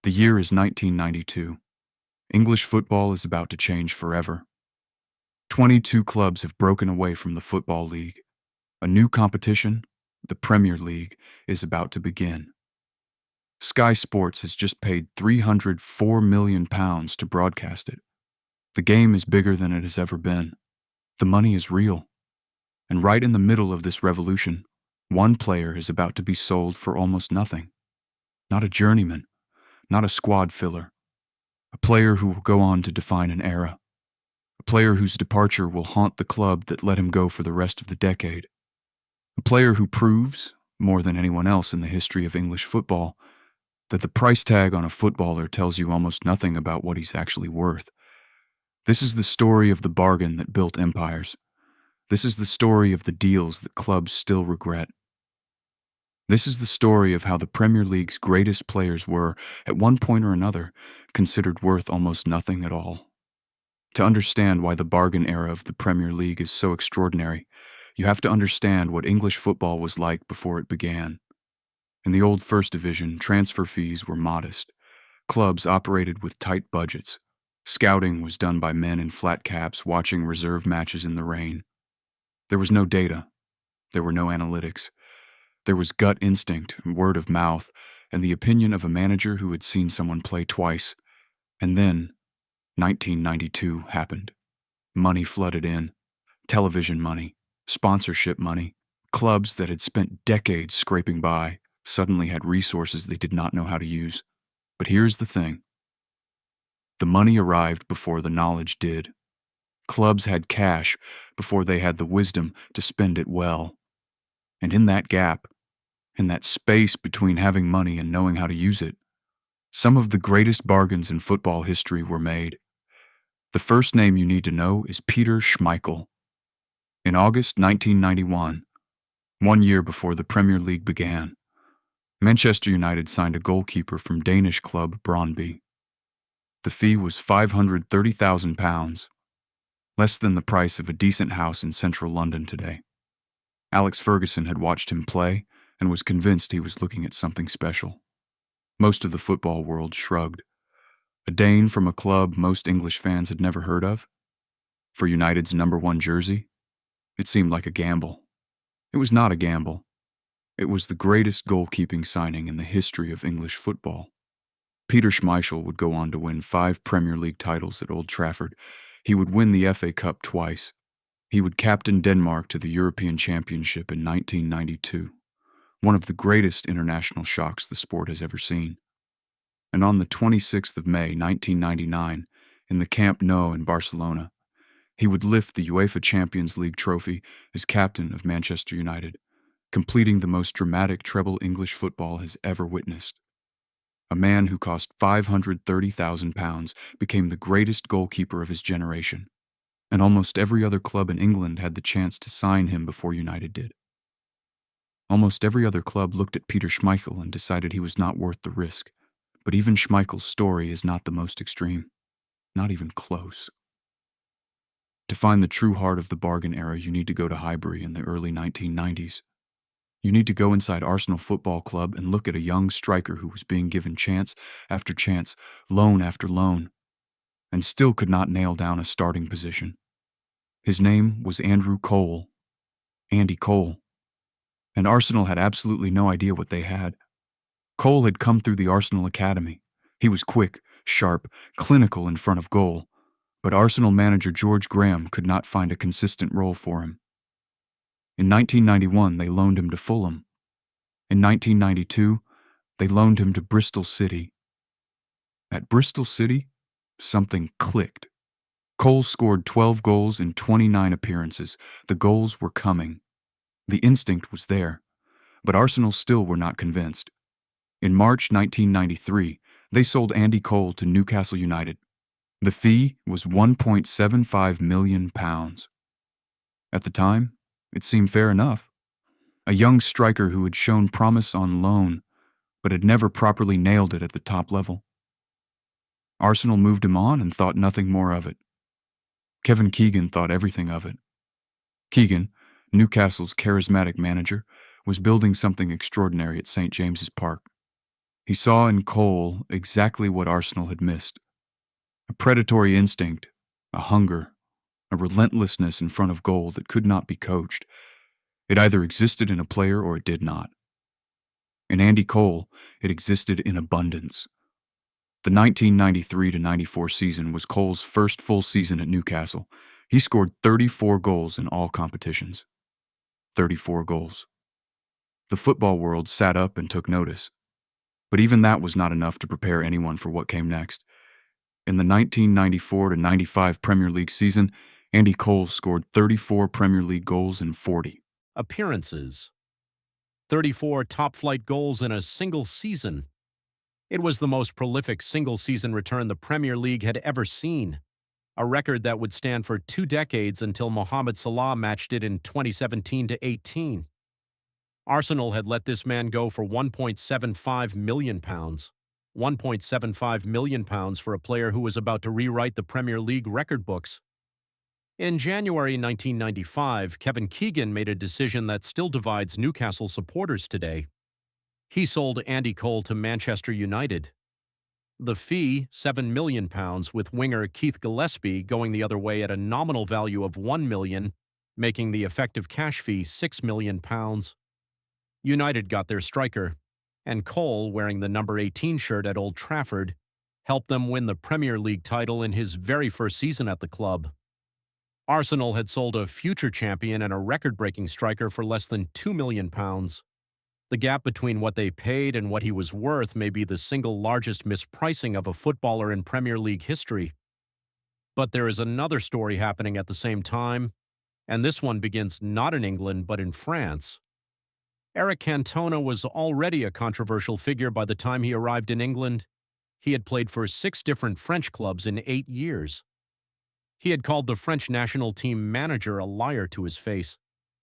The year is 1992. English football is about to change forever. 22 clubs have broken away from the Football League. A new competition, the Premier League, is about to begin. Sky Sports has just paid £304 million to broadcast it. The game is bigger than it has ever been. The money is real. And right in the middle of this revolution, one player is about to be sold for almost nothing. Not a journeyman, not a squad filler. A player who will go on to define an era. A player whose departure will haunt the club that let him go for the rest of the decade. A player who proves, more than anyone else in the history of English football, that the price tag on a footballer tells you almost nothing about what he's actually worth. This is the story of the bargain that built empires. This is the story of the deals that clubs still regret. This is the story of how the Premier League's greatest players were, at one point or another, considered worth almost nothing at all. To understand why the bargain era of the Premier League is so extraordinary, you have to understand what English football was like before it began. In the old First Division, transfer fees were modest. Clubs operated with tight budgets. Scouting was done by men in flat caps watching reserve matches in the rain. There was no data. There were no analytics. There was gut instinct, word of mouth, and the opinion of a manager who had seen someone play twice. And then, 1992 happened. Money flooded in. Television money, sponsorship money. Clubs that had spent decades scraping by suddenly had resources they did not know how to use. But here's the thing. The money arrived before the knowledge did. Clubs had cash before they had the wisdom to spend it well. And in that gap, in that space between having money and knowing how to use it, some of the greatest bargains in football history were made. The first name you need to know is Peter Schmeichel. In August 1991, 1 year before the Premier League began, Manchester United signed a goalkeeper from Danish club Brøndby. The fee was £530,000, less than the price of a decent house in central London today. Alex Ferguson had watched him play and was convinced he was looking at something special. Most of the football world shrugged. A Dane from a club most English fans had never heard of? For United's #1 jersey? It seemed like a gamble. It was not a gamble. It was the greatest goalkeeping signing in the history of English football. Peter Schmeichel would go on to win 5 Premier League titles at Old Trafford. He would win the FA Cup twice. He would captain Denmark to the European Championship in 1992. One of the greatest international shocks the sport has ever seen. And on the 26th of May, 1999, in the Camp Nou in Barcelona, he would lift the UEFA Champions League trophy as captain of Manchester United, completing the most dramatic treble English football has ever witnessed. A man who cost £530,000 became the greatest goalkeeper of his generation, and almost every other club in England had the chance to sign him before United did. Almost every other club looked at Peter Schmeichel and decided he was not worth the risk. But even Schmeichel's story is not the most extreme. Not even close. To find the true heart of the bargain era, you need to go to Highbury in the early 1990s. You need to go inside Arsenal Football Club and look at a young striker who was being given chance after chance, loan after loan, and still could not nail down a starting position. His name was Andrew Cole. Andy Cole. And Arsenal had absolutely no idea what they had. Cole had come through the Arsenal Academy. He was quick, sharp, clinical in front of goal, but Arsenal manager George Graham could not find a consistent role for him. In 1991, they loaned him to Fulham. In 1992, they loaned him to Bristol City. At Bristol City, something clicked. Cole scored 12 goals in 29 appearances. The goals were coming. The instinct was there, but Arsenal still were not convinced. In March 1993, they sold Andy Cole to Newcastle United. The fee was £1.75 million. At the time, it seemed fair enough. A young striker who had shown promise on loan, but had never properly nailed it at the top level. Arsenal moved him on and thought nothing more of it. Kevin Keegan thought everything of it. Keegan, Newcastle's charismatic manager, was building something extraordinary at St. James's Park. He saw in Cole exactly what Arsenal had missed: a predatory instinct, a hunger, a relentlessness in front of goal that could not be coached. It either existed in a player or it did not. In Andy Cole, it existed in abundance. The 1993-94 season was Cole's first full season at Newcastle. He scored 34 goals in all competitions. 34 goals. The football world sat up and took notice. But even that was not enough to prepare anyone for what came next. In the 1994-95 Premier League season, Andy Cole scored 34 Premier League goals in 40 appearances. 34 top-flight goals in a single season. It was the most prolific single-season return the Premier League had ever seen, a record that would stand for 2 decades until Mohamed Salah matched it in 2017-18. Arsenal had let this man go for £1.75 million. £1.75 million for a player who was about to rewrite the Premier League record books. In January 1995, Kevin Keegan made a decision that still divides Newcastle supporters today. He sold Andy Cole to Manchester United. The fee, £7 million, with winger Keith Gillespie going the other way at a nominal value of £1 million, making the effective cash fee £6 million. United got their striker, and Cole, wearing the number 18 shirt at Old Trafford, helped them win the Premier League title in his very first season at the club. Arsenal had sold a future champion and a record-breaking striker for less than £2 million. The gap between what they paid and what he was worth may be the single largest mispricing of a footballer in Premier League history. But there is another story happening at the same time, and this one begins not in England but in France. Eric Cantona was already a controversial figure by the time he arrived in England. He had played for 6 different French clubs in 8 years. He had called the French national team manager a liar to his face.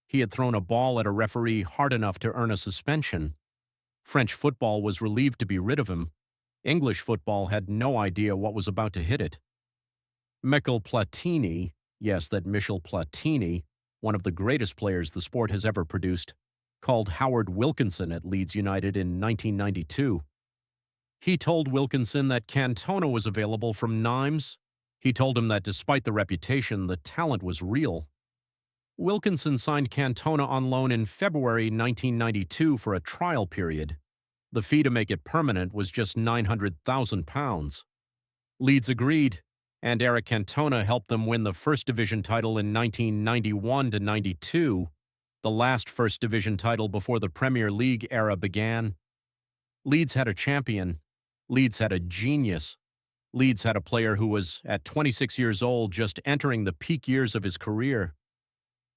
He had thrown a ball at a referee hard enough to earn a suspension. French football was relieved to be rid of him. English football had no idea what was about to hit it. Michel Platini, yes, that Michel Platini, one of the greatest players the sport has ever produced, called Howard Wilkinson at Leeds United in 1992. He told Wilkinson that Cantona was available from Nimes. He told him that despite the reputation, the talent was real. Wilkinson signed Cantona on loan in February 1992 for a trial period. The fee to make it permanent was just £900,000. Leeds agreed, and Eric Cantona helped them win the First Division title in 1991-92, the last First Division title before the Premier League era began. Leeds had a champion. Leeds had a genius. Leeds had a player who was, at 26 years old, just entering the peak years of his career.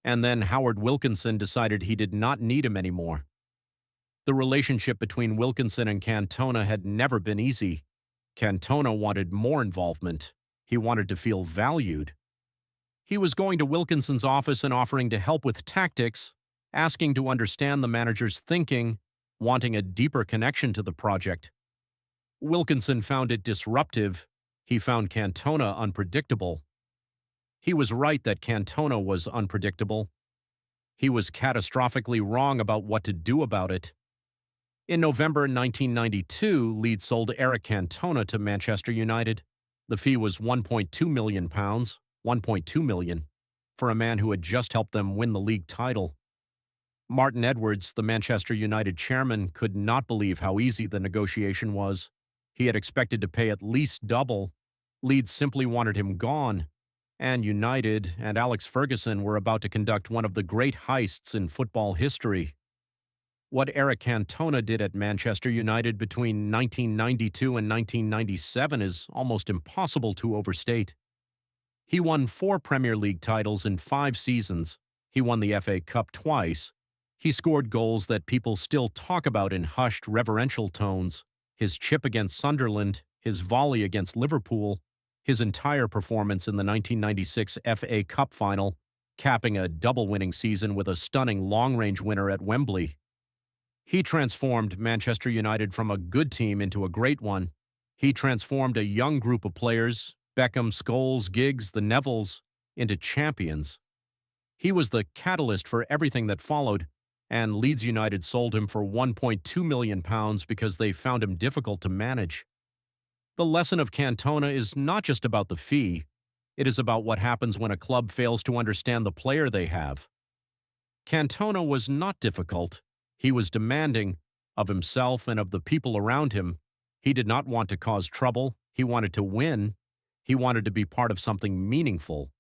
And then Howard Wilkinson decided he did not need him anymore. The relationship between Wilkinson and Cantona had never been easy. Cantona wanted more involvement. He wanted to feel valued. He was going to Wilkinson's office and offering to help with tactics, asking to understand the manager's thinking, wanting a deeper connection to the project. Wilkinson found it disruptive. He found Cantona unpredictable. He was right that Cantona was unpredictable. He was catastrophically wrong about what to do about it. In November 1992, Leeds sold Eric Cantona to Manchester United. The fee was £1.2 million, £1.2 million, for a man who had just helped them win the league title. Martin Edwards, the Manchester United chairman, could not believe how easy the negotiation was. He had expected to pay at least double. Leeds simply wanted him gone. And United and Alex Ferguson were about to conduct one of the great heists in football history. What Eric Cantona did at Manchester United between 1992 and 1997 is almost impossible to overstate. He won 4 Premier League titles in 5 seasons. He won the FA Cup twice. He scored goals that people still talk about in hushed, reverential tones. His chip against Sunderland, his volley against Liverpool, his entire performance in the 1996 FA Cup final, capping a double-winning season with a stunning long-range winner at Wembley. He transformed Manchester United from a good team into a great one. He transformed a young group of players, Beckham, Scholes, Giggs, the Nevilles, into champions. He was the catalyst for everything that followed, and Leeds United sold him for £1.2 million because they found him difficult to manage. The lesson of Cantona is not just about the fee, it is about what happens when a club fails to understand the player they have. Cantona was not difficult. He was demanding of himself and of the people around him. He did not want to cause trouble. He wanted to win. He wanted to be part of something meaningful.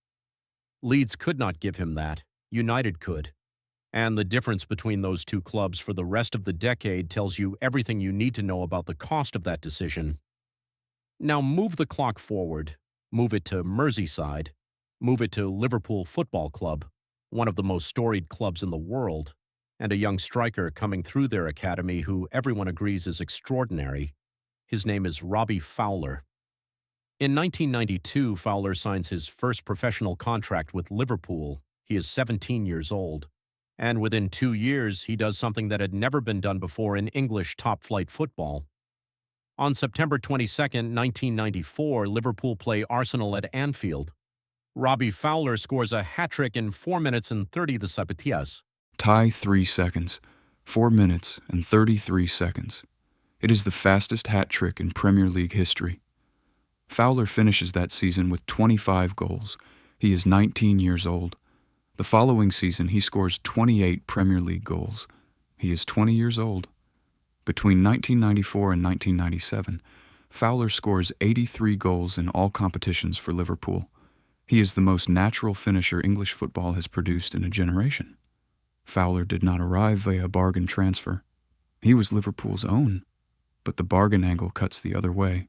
Leeds could not give him that. United could. And the difference between those two clubs for the rest of the decade tells you everything you need to know about the cost of that decision. Now move the clock forward. Move it to Merseyside. Move it to Liverpool Football Club, one of the most storied clubs in the world, and a young striker coming through their academy who everyone agrees is extraordinary. His name is Robbie Fowler. In 1992, Fowler signs his first professional contract with Liverpool. He is 17 years old. And within 2 years, he does something that had never been done before in English top-flight football. On September 22, 1994, Liverpool play Arsenal at Anfield. Robbie Fowler scores a hat-trick in 4 minutes and 30 the Sapatillas. Tie 3 seconds. 4 minutes and 33 seconds. It is the fastest hat trick in Premier League history. Fowler finishes that season with 25 goals. He is 19 years old. The following season, he scores 28 Premier League goals. He is 20 years old. Between 1994 and 1997, Fowler scores 83 goals in all competitions for Liverpool. He is the most natural finisher English football has produced in a generation. Fowler did not arrive via bargain transfer. He was Liverpool's own, but the bargain angle cuts the other way,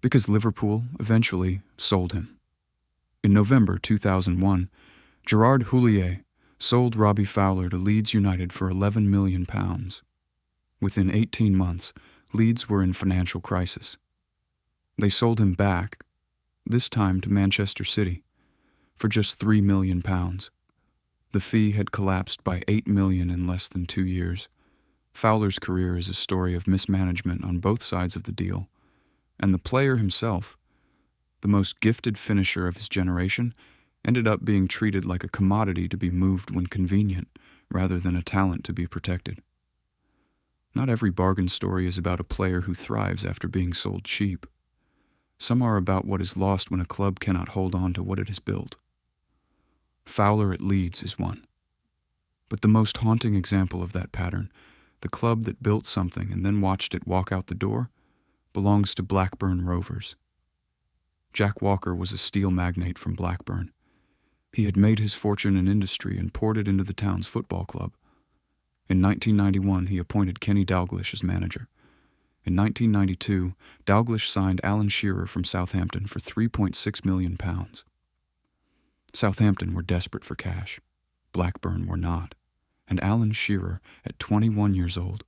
because Liverpool eventually sold him. In November 2001, Gerard Houllier sold Robbie Fowler to Leeds United for £11 million. Within 18 months, Leeds were in financial crisis. They sold him back, this time to Manchester City, for just £3 million. The fee had collapsed by $8 million in less than 2 years. Fowler's career is a story of mismanagement on both sides of the deal, and the player himself, the most gifted finisher of his generation, ended up being treated like a commodity to be moved when convenient, rather than a talent to be protected. Not every bargain story is about a player who thrives after being sold cheap. Some are about what is lost when a club cannot hold on to what it has built. Fowler at Leeds is one. But the most haunting example of that pattern, the club that built something and then watched it walk out the door, belongs to Blackburn Rovers. Jack Walker was a steel magnate from Blackburn. He had made his fortune in industry and poured it into the town's football club. In 1991, he appointed Kenny Dalglish as manager. In 1992, Dalglish signed Alan Shearer from Southampton for £3.6 million. Southampton were desperate for cash. Blackburn were not. And Alan Shearer, at 21 years old,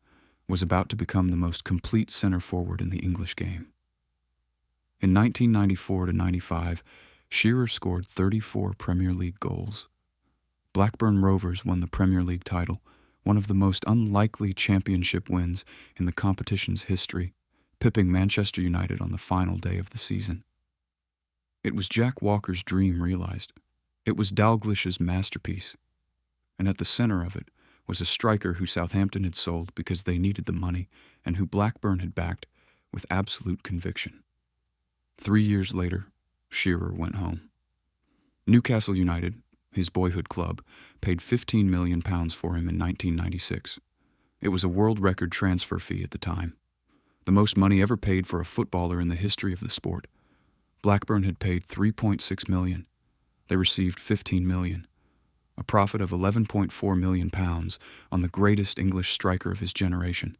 was about to become the most complete centre forward in the English game. In 1994-95, Shearer scored 34 Premier League goals. Blackburn Rovers won the Premier League title, one of the most unlikely championship wins in the competition's history, pipping Manchester United on the final day of the season. It was Jack Walker's dream realized. It was Dalglish's masterpiece. And at the center of it was a striker who Southampton had sold because they needed the money and who Blackburn had backed with absolute conviction. 3 years later, Shearer went home. Newcastle United, his boyhood club, paid £15 million for him in 1996. It was a world record transfer fee at the time, the most money ever paid for a footballer in the history of the sport. Blackburn had paid £3.6 million. They received £15 million, a profit of £11.4 million on the greatest English striker of his generation.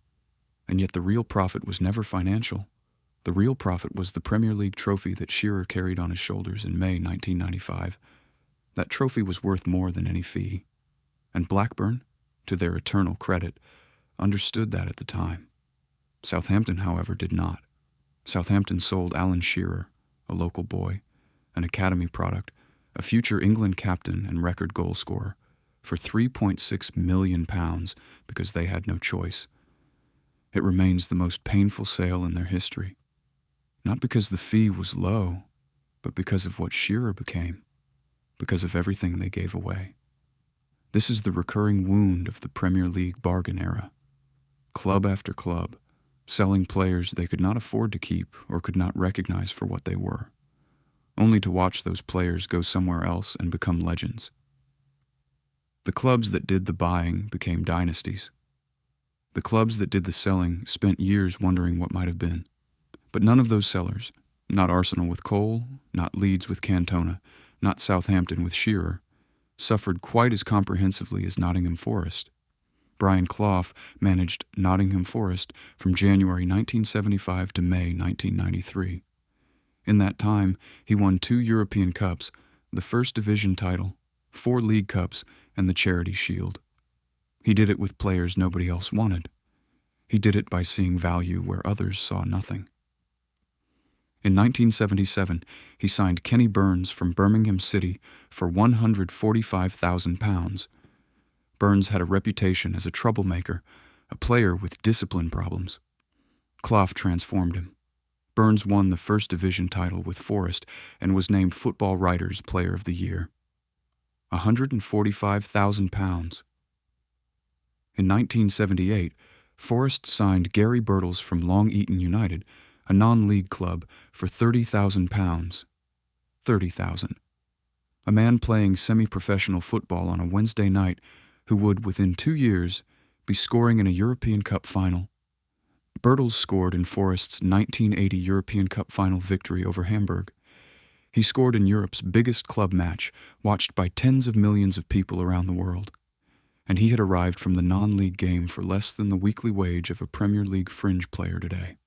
And yet the real profit was never financial. The real profit was the Premier League trophy that Shearer carried on his shoulders in May 1995. That trophy was worth more than any fee, and Blackburn, to their eternal credit, understood that at the time. Southampton, however, did not. Southampton sold Alan Shearer, a local boy, an academy product, a future England captain and record goal scorer, for £3.6 million because they had no choice. It remains the most painful sale in their history, not because the fee was low, but because of what Shearer became. Because of everything they gave away. This is the recurring wound of the Premier League bargain era. Club after club, selling players they could not afford to keep or could not recognize for what they were, only to watch those players go somewhere else and become legends. The clubs that did the buying became dynasties. The clubs that did the selling spent years wondering what might have been. But none of those sellers, not Arsenal with Cole, not Leeds with Cantona, not Southampton with Shearer, suffered quite as comprehensively as Nottingham Forest. Brian Clough managed Nottingham Forest from January 1975 to May 1993. In that time, he won 2 European Cups, the First Division title, 4 League Cups, and the Charity Shield. He did it with players nobody else wanted. He did it by seeing value where others saw nothing. In 1977, he signed Kenny Burns from Birmingham City for £145,000. Burns had a reputation as a troublemaker, a player with discipline problems. Clough transformed him. Burns won the First Division title with Forest and was named Football Writers' Player of the Year. £145,000. In 1978, Forest signed Gary Birtles from Long Eaton United, a non-league club, for £30,000. $30,000. A man playing semi-professional football on a Wednesday night who would, within 2 years, be scoring in a European Cup final. Birtles scored in Forest's 1980 European Cup final victory over Hamburg. He scored in Europe's biggest club match, watched by tens of millions of people around the world. And he had arrived from the non-league game for less than the weekly wage of a Premier League fringe player today.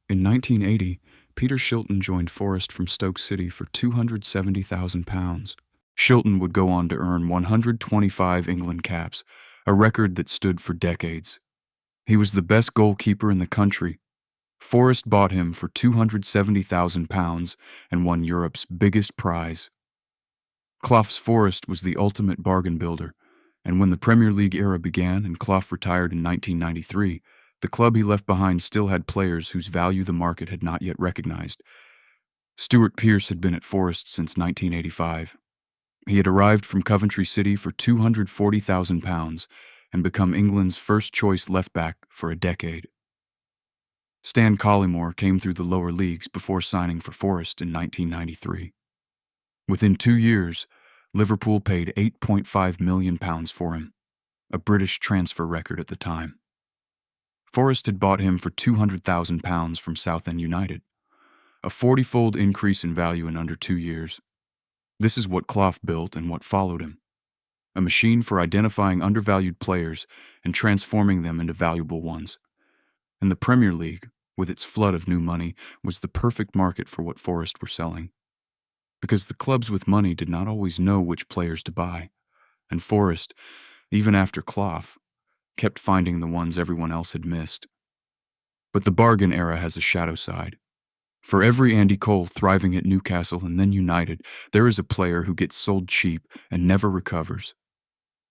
In 1980, Peter Shilton joined Forest from Stoke City for £270,000. Shilton would go on to earn 125 England caps, a record that stood for decades. He was the best goalkeeper in the country. Forest bought him for £270,000 and won Europe's biggest prize. Clough's Forest was the ultimate bargain builder, and when the Premier League era began and Clough retired in 1993, the club he left behind still had players whose value the market had not yet recognized. Stuart Pearce had been at Forest since 1985. He had arrived from Coventry City for £240,000 and become England's first-choice left-back for a decade. Stan Collymore came through the lower leagues before signing for Forest in 1993. Within 2 years, Liverpool paid £8.5 million for him, a British transfer record at the time. Forest had bought him for £200,000 from Southend United, a 40-fold increase in value in under 2 years. This is what Clough built and what followed him, a machine for identifying undervalued players and transforming them into valuable ones. And the Premier League, with its flood of new money, was the perfect market for what Forest were selling. Because the clubs with money did not always know which players to buy, and Forest, even after Clough, kept finding the ones everyone else had missed. But the bargain era has a shadow side. For every Andy Cole thriving at Newcastle and then United, there is a player who gets sold cheap and never recovers.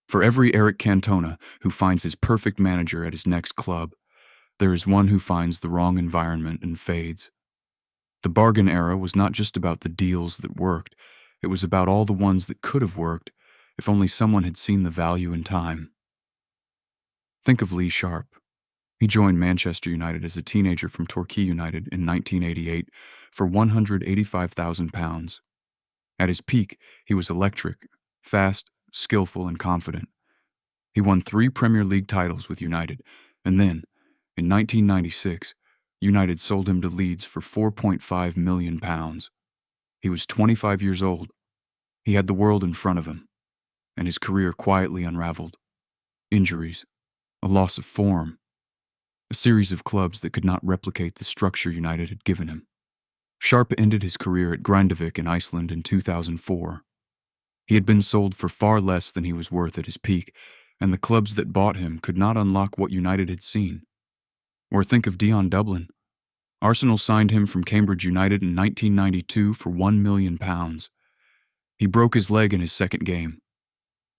For every Eric Cantona who finds his perfect manager at his next club, there is one who finds the wrong environment and fades. The bargain era was not just about the deals that worked, it was about all the ones that could have worked if only someone had seen the value in time. Think of Lee Sharp. He joined Manchester United as a teenager from Torquay United in 1988 for £185,000. At his peak, he was electric, fast, skillful, and confident. He won 3 Premier League titles with United, and then, in 1996, United sold him to Leeds for £4.5 million. He was 25 years old. He had the world in front of him, and his career quietly unraveled. Injuries, a loss of form, a series of clubs that could not replicate the structure United had given him. Sharp ended his career at Grindavik in Iceland in 2004. He had been sold for far less than he was worth at his peak, and the clubs that bought him could not unlock what United had seen. Or think of Dion Dublin. Arsenal signed him from Cambridge United in 1992 for £1 million. He broke his leg in his second game.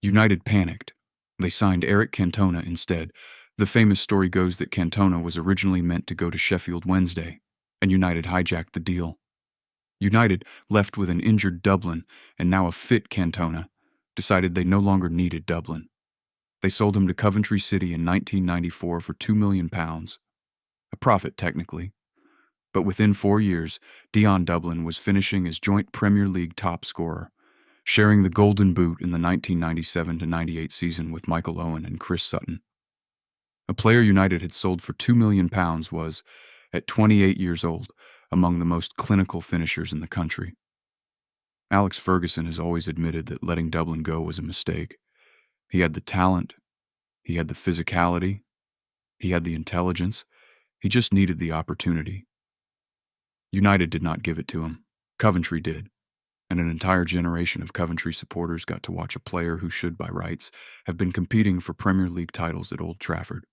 United panicked. They signed Eric Cantona instead. The famous story goes that Cantona was originally meant to go to Sheffield Wednesday, and United hijacked the deal. United left with an injured Dublin and now a fit Cantona, decided they no longer needed Dublin. They sold him to Coventry City in 1994 for £2 million, a profit technically. But within 4 years, Dion Dublin was finishing as joint Premier League top scorer, sharing the Golden Boot in the 1997-98 season with Michael Owen and Chris Sutton. A player United had sold for £2 million was, at 28 years old, among the most clinical finishers in the country. Alex Ferguson has always admitted that letting Dublin go was a mistake. He had the talent, he had the physicality, he had the intelligence, he just needed the opportunity. United did not give it to him. Coventry did. And an entire generation of Coventry supporters got to watch a player who should, by rights, have been competing for Premier League titles at Old Trafford.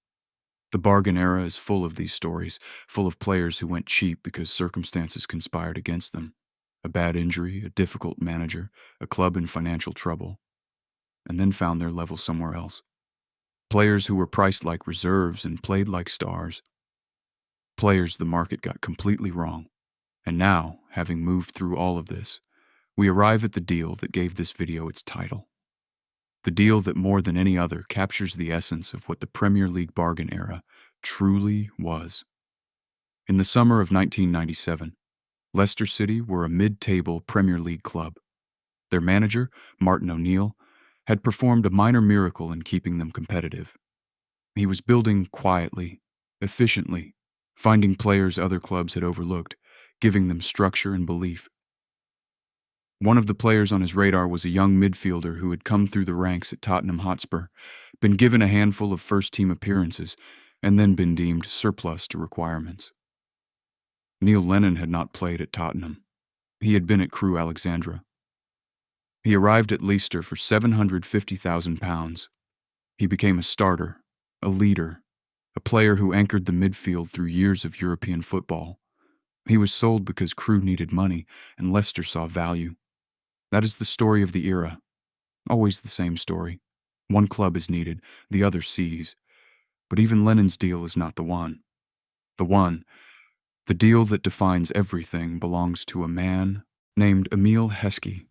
The bargain era is full of these stories, full of players who went cheap because circumstances conspired against them. A bad injury, a difficult manager, a club in financial trouble, and then found their level somewhere else. Players who were priced like reserves and played like stars. Players the market got completely wrong. And now, having moved through all of this, we arrive at the deal that gave this video its title. The deal that more than any other captures the essence of what the Premier League bargain era truly was. In the summer of 1997, Leicester City were a mid-table Premier League club. Their manager, Martin O'Neill, had performed a minor miracle in keeping them competitive. He was building quietly, efficiently, finding players other clubs had overlooked, giving them structure and belief. One of the players on his radar was a young midfielder who had come through the ranks at Tottenham Hotspur, been given a handful of first-team appearances, and then been deemed surplus to requirements. Neil Lennon had not played at Tottenham. He had been at Crewe Alexandra. He arrived at Leicester for £750,000. He became a starter, a leader, a player who anchored the midfield through years of European football. He was sold because Crewe needed money and Leicester saw value. That is the story of the era. Always the same story. One club is needed, the other sees. But even Lennon's deal is not the one. The deal that defines everything belongs to a man named Emile Heskey.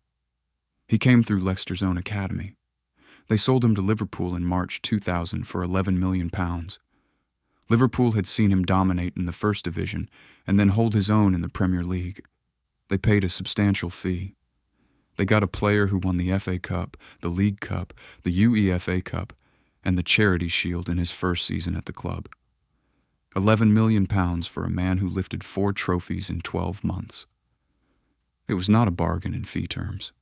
He came through Leicester's own academy. They sold him to Liverpool in March 2000 for £11 million. Liverpool had seen him dominate in the First Division and then hold his own in the Premier League. They paid a substantial fee. They got a player who won the FA Cup, the League Cup, the UEFA Cup, and the Charity Shield in his first season at the club. £11 million for a man who lifted 4 trophies in 12 months. It was not a bargain in fee terms,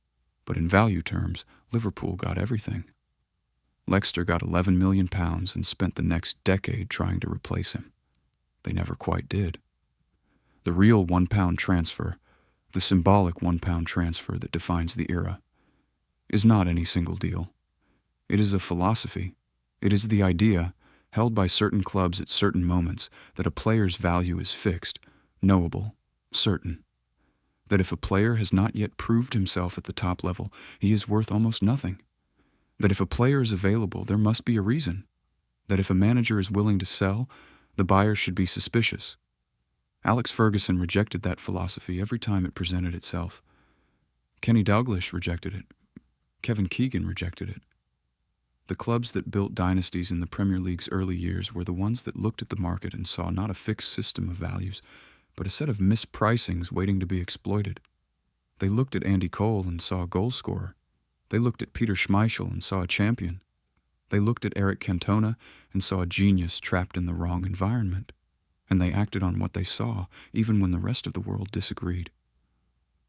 but in value terms, Liverpool got everything. Leicester got £11 million and spent the next decade trying to replace him. They never quite did. The real £1 transfer, the symbolic £1 transfer that defines the era, is not any single deal. It is a philosophy. It is the idea, held by certain clubs at certain moments, that a player's value is fixed, knowable, certain. That if a player has not yet proved himself at the top level, he is worth almost nothing. That if a player is available, there must be a reason. That if a manager is willing to sell, the buyer should be suspicious. Alex Ferguson rejected that philosophy every time it presented itself. Kenny Dalglish rejected it. Kevin Keegan rejected it. The clubs that built dynasties in the Premier League's early years were the ones that looked at the market and saw not a fixed system of values, but a set of mispricings waiting to be exploited. They looked at Andy Cole and saw a goal scorer. They looked at Peter Schmeichel and saw a champion. They looked at Eric Cantona and saw a genius trapped in the wrong environment. And they acted on what they saw, even when the rest of the world disagreed.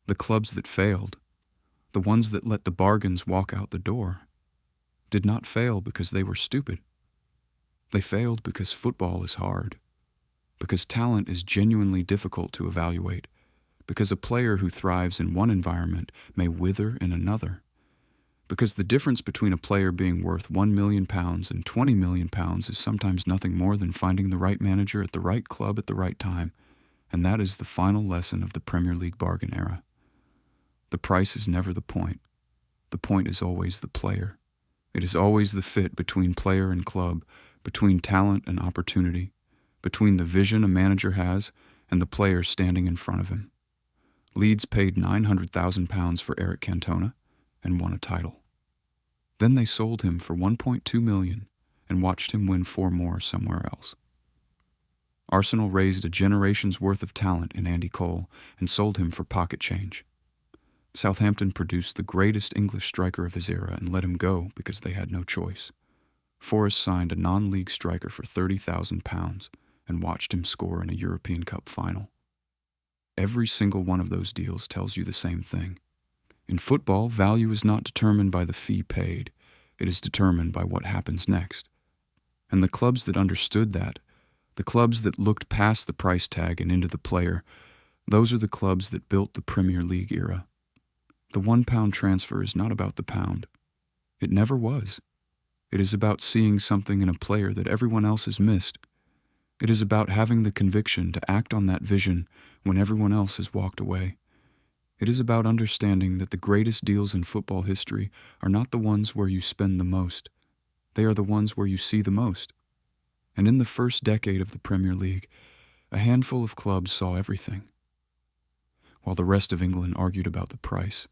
The clubs that failed, the ones that let the bargains walk out the door, did not fail because they were stupid. They failed because football is hard, because talent is genuinely difficult to evaluate, because a player who thrives in one environment may wither in another, because the difference between a player being worth £1 million and £20 million is sometimes nothing more than finding the right manager at the right club at the right time, and that is the final lesson of the Premier League bargain era. The price is never the point. The point is always the player. It is always the fit between player and club, between talent and opportunity, between the vision a manager has and the player standing in front of him. Leeds paid £900,000 for Eric Cantona and won a title. Then they sold him for $1.2 million and watched him win 4 more somewhere else. Arsenal raised a generation's worth of talent in Andy Cole and sold him for pocket change. Southampton produced the greatest English striker of his era and let him go because they had no choice. Forest signed a non-league striker for £30,000 and watched him score in a European Cup final. Every single one of those deals tells you the same thing. In football, value is not determined by the fee paid. It is determined by what happens next. And the clubs that understood that, the clubs that looked past the price tag and into the player, those are the clubs that built the Premier League era. The £1 transfer is not about the pound. It never was. It is about seeing something in a player that everyone else has missed. It is about having the conviction to act on that vision when everyone else has walked away. It is about understanding that the greatest deals in football history are not the ones where you spend the most. They are the ones where you see the most. And in the first decade of the Premier League, a handful of clubs saw everything. While the rest of England argued about the price,